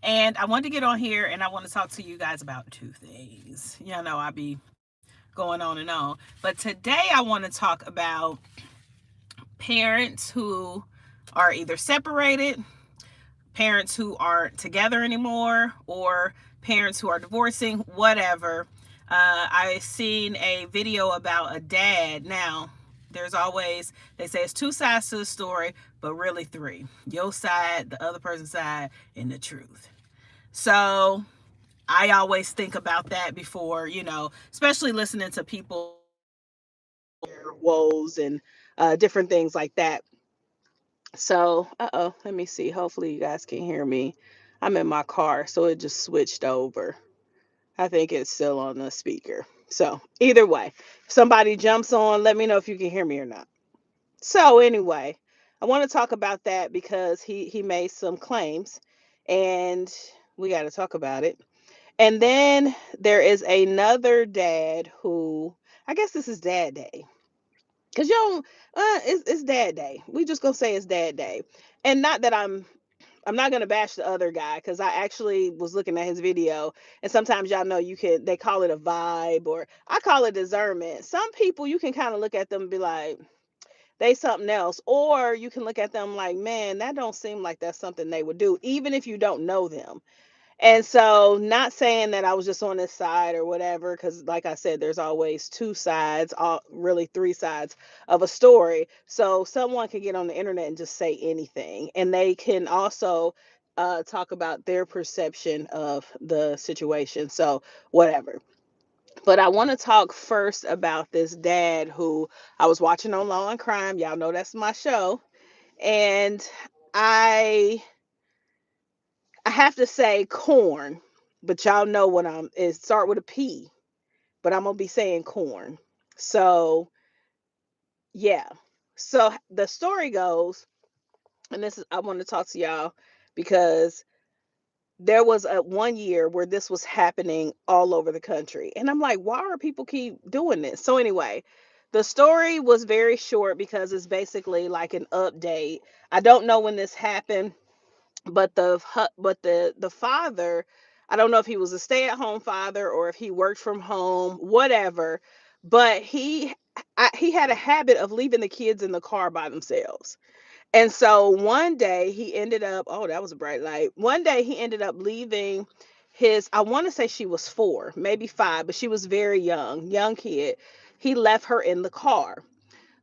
And I wanted to get on here and I want to talk to you guys about two things. You know, I be going on and on. But today I want to talk about parents who are either separated, parents who aren't together anymore, or parents who are divorcing, whatever. I seen a video about a dad. Now, there's always, they say it's two sides to the story, but really three: your side, the other person's side, and the truth. So I always think about that before, especially listening to people their woes and different things like that. So, let me see. Hopefully, you guys can hear me. I'm in my car, so it just switched over. I think it's still on the speaker. So, either way, if somebody jumps on, let me know if you can hear me or not. So, anyway, I want to talk about that because he made some claims and we got to talk about it. And then there is another dad who, I guess this is dad day. Cause you don't, it's dad day. We just gonna say it's dad day, and not that I'm not gonna bash the other guy because I actually was looking at his video, and sometimes y'all know they call it a vibe or I call it discernment. Some people you can kind of look at them and be like they something else, or you can look at them like, man, that don't seem like that's something they would do, even if you don't know them. And so, not saying that I was just on this side or whatever, because like I said, there's always two sides, really three sides of a story. So, someone can get on the internet and just say anything, and they can also talk about their perception of the situation. So, whatever. But I want to talk first about this dad who I was watching on Law and Crime. Y'all know that's my show. And I I have to say corn, but y'all know what it start with a P, but I'm gonna be saying corn. So yeah. So the story goes, and this is I want to talk to y'all because there was a 1 year where this was happening all over the country. And I'm like, why are people keep doing this? So anyway, the story was very short because it's basically like an update. I don't know when this happened, but the father, I don't know if he was a stay-at-home father or if he worked from home, whatever, but he had a habit of leaving the kids in the car by themselves. And so one day he ended up, oh, that was a bright light. One day he ended up leaving I want to say she was 4, maybe 5, but she was very young kid. He left her in the car.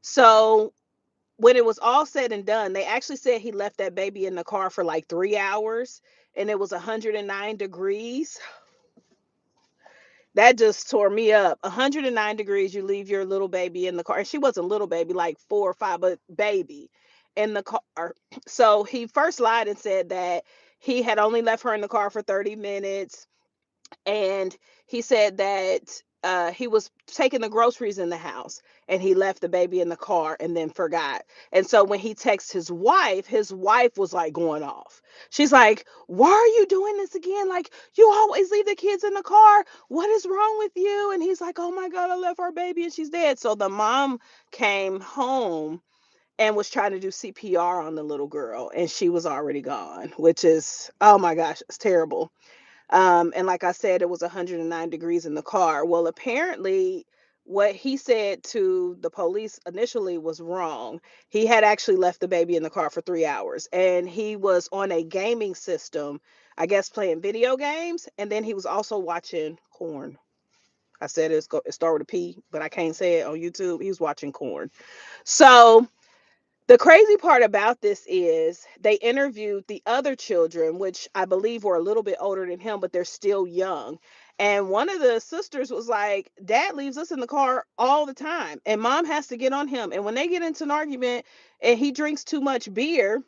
So when it was all said and done, they actually said he left that baby in the car for like 3 hours and it was 109 degrees. That just tore me up. 109 degrees, you leave your little baby in the car. And she wasn't little baby, like 4 or 5, but baby in the car. So he first lied and said that he had only left her in the car for 30 minutes, and he said that he was taking the groceries in the house and he left the baby in the car and then forgot. And so when he texted his wife was like going off. She's like, why are you doing this again? Like, you always leave the kids in the car. What is wrong with you? And he's like, oh my God, I left our baby and she's dead. So the mom came home and was trying to do CPR on the little girl and she was already gone, which is, oh my gosh, it's terrible. And like I said, it was 109 degrees in the car. Well, apparently, what he said to the police initially was wrong. He had actually left the baby in the car for 3 hours, and he was on a gaming system, I guess, playing video games. And then he was also watching corn. I said it started with a P, but I can't say it on YouTube. He was watching corn. So the crazy part about this is they interviewed the other children, which I believe were a little bit older than him, but they're still young. And one of the sisters was like, Dad leaves us in the car all the time, and mom has to get on him. And when they get into an argument and he drinks too much beer,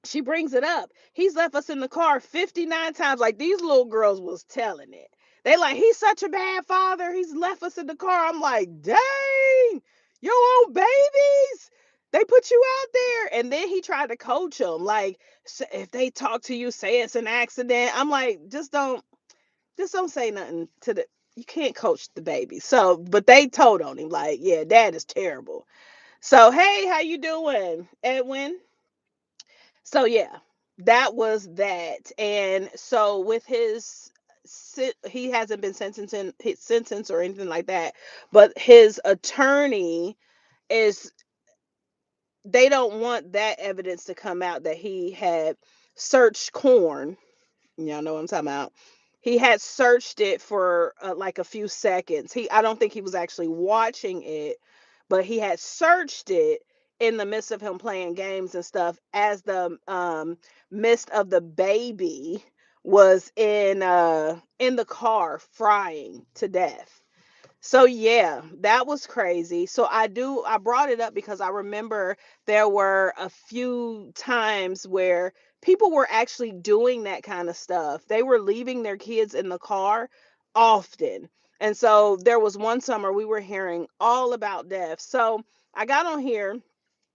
she brings it up. He's left us in the car 59 times. Like these little girls was telling it. They like, he's such a bad father. He's left us in the car. I'm like, dang, your own babies. They put you out there. And then he tried to coach them. Like, if they talk to you, say it's an accident. I'm like, just don't say nothing to you can't coach the baby. So, but they told on him, like, yeah, dad is terrible. So, hey, how you doing, Edwin? So yeah, that was that. And so with his he hasn't been sentenced in his sentence or anything like that, but his attorney is, they don't want that evidence to come out that he had searched corn. Y'all know what I'm talking about. He had searched it for like a few seconds. I don't think he was actually watching it, but he had searched it in the midst of him playing games and stuff as the midst of the baby was in the car frying to death. So yeah, that was crazy. So I brought it up because I remember there were a few times where people were actually doing that kind of stuff. They were leaving their kids in the car often. And so there was one summer we were hearing all about death. So I got on here,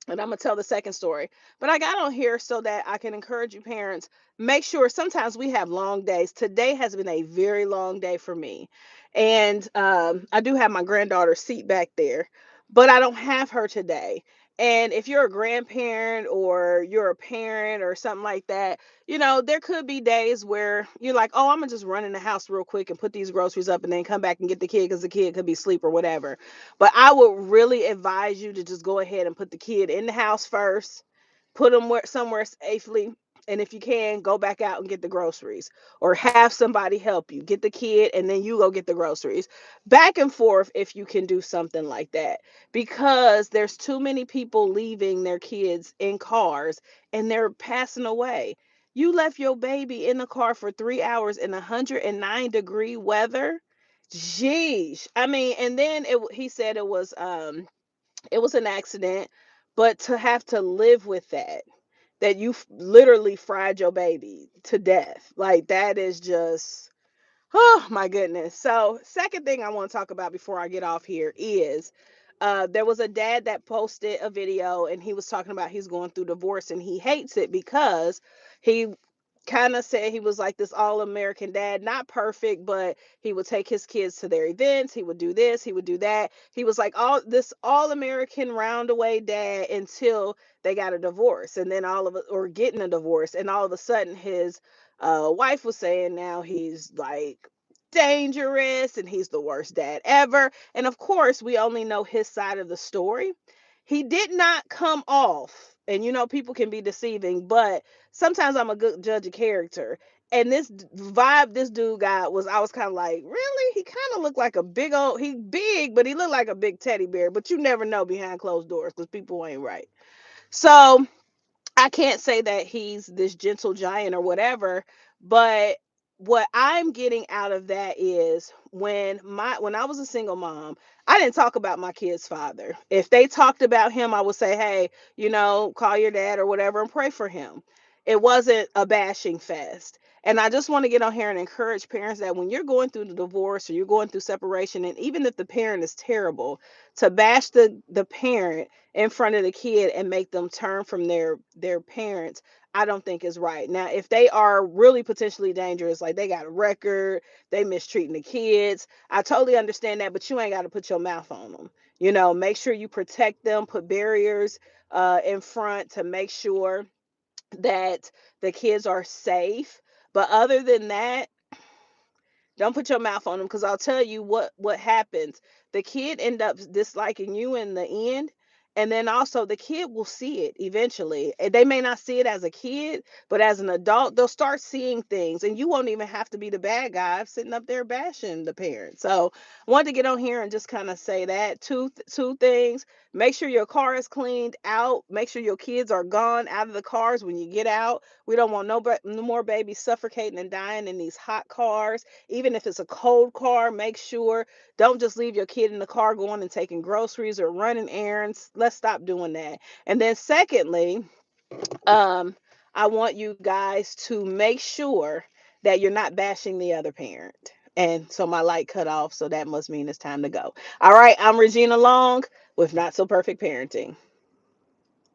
and I'm gonna tell the second story. But I got on here so that I can encourage you parents. Make sure, sometimes we have long days. Today has been a very long day for me, and I do have my granddaughter's seat back there, but I don't have her today. And if you're a grandparent or you're a parent or something like that, there could be days where you're like, oh, I'm gonna just run in the house real quick and put these groceries up and then come back and get the kid because the kid could be asleep or whatever. But I would really advise you to just go ahead and put the kid in the house first, put them somewhere safely. And if you can, go back out and get the groceries, or have somebody help you get the kid and then you go get the groceries. Back and forth if you can do something like that, because there's too many people leaving their kids in cars and they're passing away. You left your baby in the car for 3 hours in 109-degree weather. Jeez. I mean, and then he said it was an accident, but to have to live with that you literally fried your baby to death. Like, that is just, oh my goodness. So, second thing I want to talk about before I get off here is there was a dad that posted a video and he was talking about he's going through divorce and he hates it because he kind of said he was like this all American dad, not perfect, but he would take his kids to their events. He would do this, he would do that. He was like all American roundaway dad until they got a divorce, and then all of it, or getting a divorce, and all of a sudden his wife was saying now he's like dangerous and he's the worst dad ever. And of course, we only know his side of the story. He did not come off, and people can be deceiving, but sometimes I'm a good judge of character. And this vibe this dude got was, I was kind of like, really? He kind of looked like a big old, he big, but he looked like a big teddy bear. But you never know behind closed doors because people ain't right. So I can't say that he's this gentle giant or whatever, but what I'm getting out of that is when I was a single mom, I didn't talk about my kid's father. If they talked about him, I would say, "Hey, call your dad or whatever and pray for him." It wasn't a bashing fest. And I just want to get on here and encourage parents that when you're going through the divorce or you're going through separation, and even if the parent is terrible, to bash the parent in front of the kid and make them turn from their parents, I don't think is right. Now, if they are really potentially dangerous, like they got a record, they mistreating the kids, I totally understand that, but you ain't got to put your mouth on them. Make sure you protect them, put barriers in front to make sure that the kids are safe. But other than that, don't put your mouth on them, because I'll tell you what happens. The kid end up disliking you in the end, and then also the kid will see it eventually. And they may not see it as a kid, but as an adult, they'll start seeing things, and you won't even have to be the bad guy sitting up there bashing the parent. So I wanted to get on here and just kind of say that two things. Make sure your car is cleaned out. Make sure your kids are gone out of the cars when you get out. We don't want no more babies suffocating and dying in these hot cars. Even if it's a cold car, make sure, don't just leave your kid in the car going and taking groceries or running errands. Let's stop doing that. And then secondly, um, I want you guys to make sure that you're not bashing the other parent. And so my light cut off, so that must mean it's time to go. All right, I'm Regina Long with Not So Perfect Parenting.